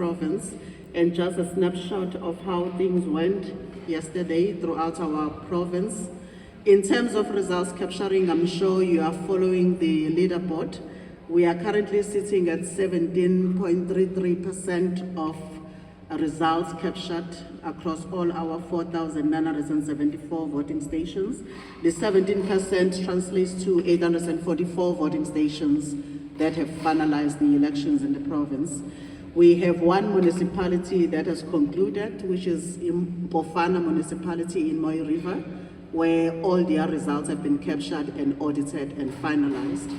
province, and just a snapshot of how things went yesterday throughout our province. In terms of results capturing, I'm sure you are following the leaderboard. We are currently sitting at 17.33% of results captured across all our 4,974 voting stations. The 17% translates to 844 voting stations that have finalized the elections in the province. We have one municipality that has concluded, which is Bofana municipality in Moy River, where all their results have been captured and audited and finalized.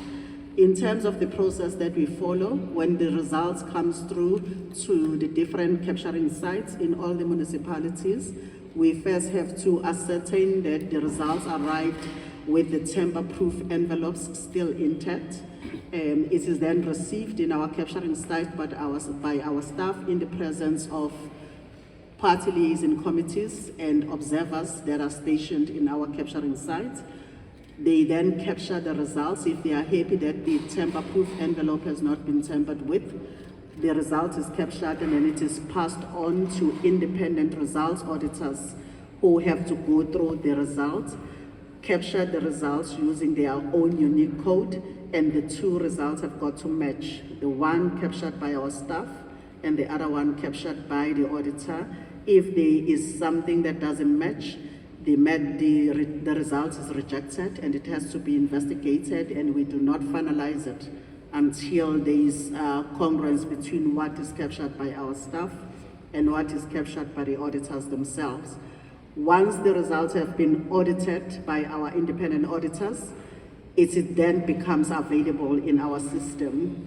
In terms of the process that we follow, when the results comes through to the different capturing sites in all the municipalities, we first have to ascertain that the results arrived with the tamper-proof envelopes still intact. It is then received in our capturing site by our staff in the presence of party liaison committees and observers that are stationed in our capturing sites. They then capture the results. If they are happy that the tamper-proof envelope has not been tampered with, the result is captured and then it is passed on to independent results auditors who have to go through the results, capture the results using their own unique code, and the two results have got to match. The one captured by our staff and the other one captured by the auditor. If there is something that doesn't match, the result is rejected and it has to be investigated, and we do not finalize it until there is congruence between what is captured by our staff and what is captured by the auditors themselves. Once the results have been audited by our independent auditors, it then becomes available in our system.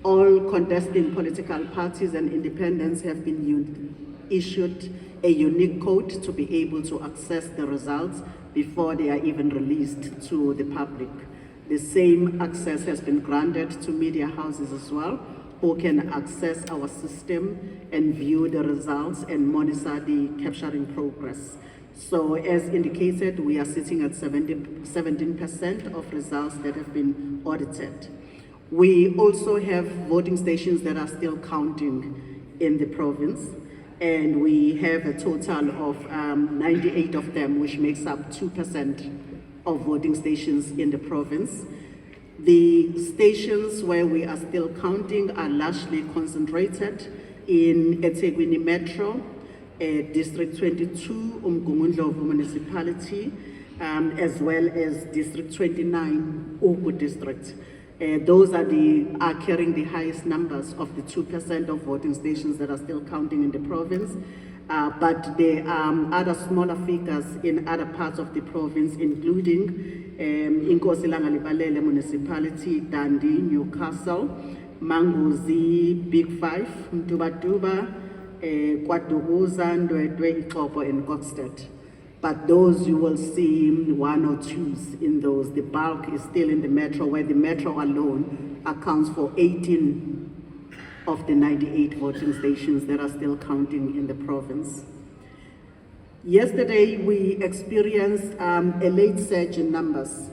All contesting political parties and independents have been issued a unique code to be able to access the results before they are even released to the public. The same access has been granted to media houses as well, who can access our system and view the results and monitor the capturing progress. So as indicated, we are sitting at 17% of results that have been audited. We also have voting stations that are still counting in the province, and we have a total of 98 of them, which makes up 2% of voting stations in the province. The stations where we are still counting are largely concentrated in eThekwini Metro, District 22, Umgungundlovu Municipality, as well as District 29, Oku District. Those are carrying the highest numbers of the 2% of voting stations that are still counting in the province. But there are other smaller figures in other parts of the province, including Inkosi Langalibalele Municipality, Dandi, Newcastle, Manguzi, Big Five, Mtuba, KwaDukuza, Ndwedwe, Ixopo, and Kokstad. But those you will see one or twos in those. The bulk is still in the metro, where the metro alone accounts for 18 of the 98 voting stations that are still counting in the province. Yesterday, we experienced a late surge in numbers,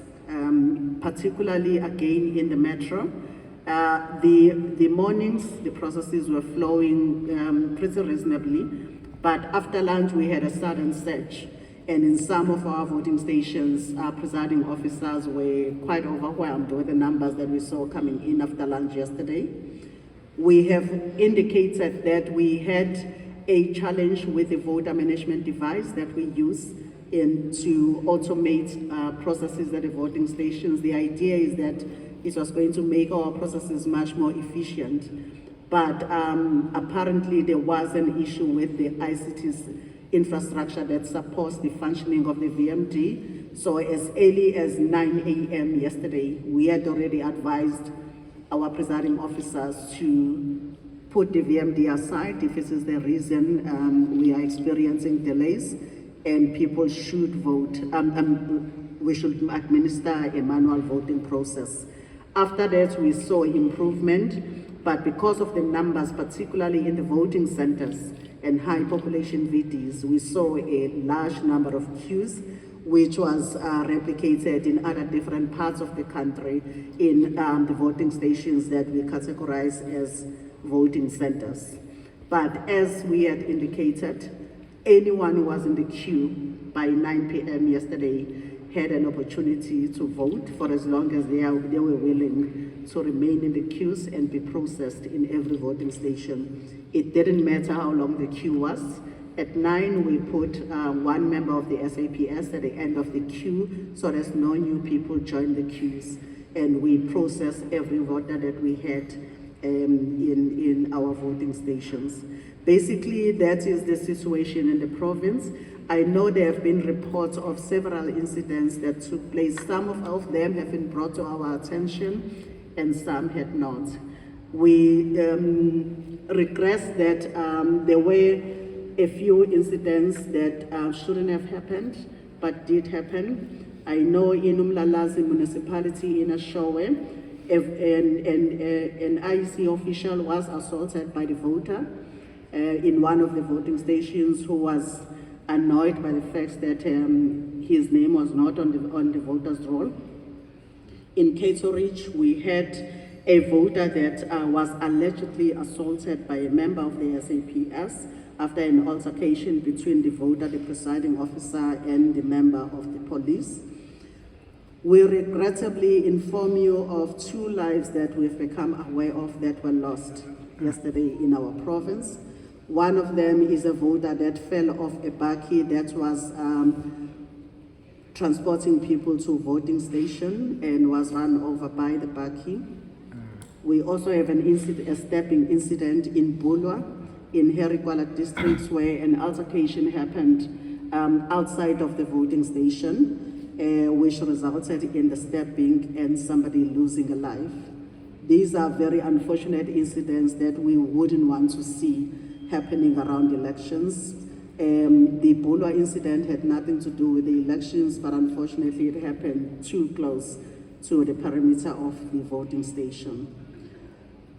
particularly again in the metro. The mornings, the processes were flowing pretty reasonably, but after lunch, we had a sudden surge. And in some of our voting stations, our presiding officers were quite overwhelmed with the numbers that we saw coming in after lunch yesterday. We have indicated that we had a challenge with the voter management device that we use to automate processes at the voting stations. The idea is that it was going to make our processes much more efficient. But apparently there was an issue with the ICT's infrastructure that supports the functioning of the VMD. So as early as 9 a.m. yesterday, we had already advised our presiding officers to put the VMD aside if this is the reason we are experiencing delays, and people should vote. We should administer a manual voting process. After that, we saw improvement, but because of the numbers, particularly in the voting centers and high population VDs, we saw a large number of queues, which was replicated in other different parts of the country in the voting stations that we categorize as voting centers. But as we had indicated, anyone who was in the queue by 9 p.m. yesterday had an opportunity to vote for as long as they were willing to remain in the queues and be processed in every voting station. It didn't matter how long the queue was. At 9, we put one member of the SAPS at the end of the queue so that no new people join the queues. And we processed every voter that we had in our voting stations. Basically, that is the situation in the province. I know there have been reports of several incidents that took place. Some of them have been brought to our attention and some had not. We regret that there were a few incidents that shouldn't have happened, but did happen. I know in Umlalazi municipality in Ashowe, an IEC official was assaulted by the voter in one of the voting stations, who was annoyed by the fact that his name was not on the voter's roll. In Caterich, we had a voter that was allegedly assaulted by a member of the SAPS after an altercation between the voter, the presiding officer, and the member of the police. We regrettably inform you of 2 lives that we've become aware of that were lost yesterday in our province. One of them is a voter that fell off a bakkie that was transporting people to a voting station and was run over by the bakkie. We also have a stabbing incident in Bulwa, in Herikwala districts, where an altercation happened outside of the voting station, which resulted in the stabbing and somebody losing a life. These are very unfortunate incidents that we wouldn't want to see happening around elections. The Bulwa incident had nothing to do with the elections, but unfortunately it happened too close to the perimeter of the voting station.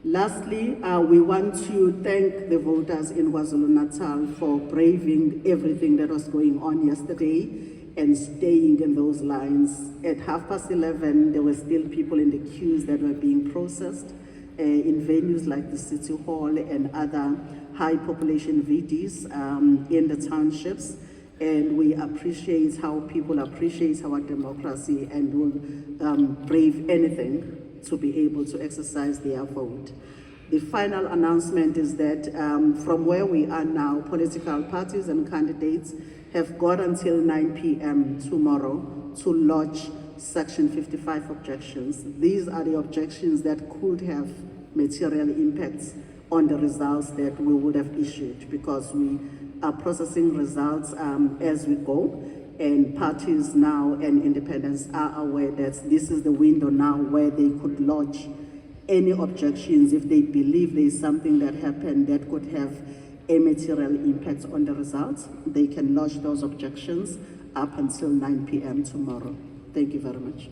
Lastly, we want to thank the voters in KwaZulu-Natal for braving everything that was going on yesterday and staying in those lines. At 11:30, there were still people in the queues that were being processed in venues like the City Hall and other high population VDs in the townships. And we appreciate how people appreciate our democracy and will brave anything to be able to exercise their vote. The final announcement is that from where we are now, political parties and candidates have got until 9 p.m. tomorrow to lodge Section 55 objections. These are the objections that could have material impacts on the results that we would have issued, because we are processing results as we go, and parties now and independents are aware that this is the window now where they could lodge any objections if they believe there is something that happened that could have a material impact on the results. They can lodge those objections up until 9 p.m. tomorrow. Thank you very much.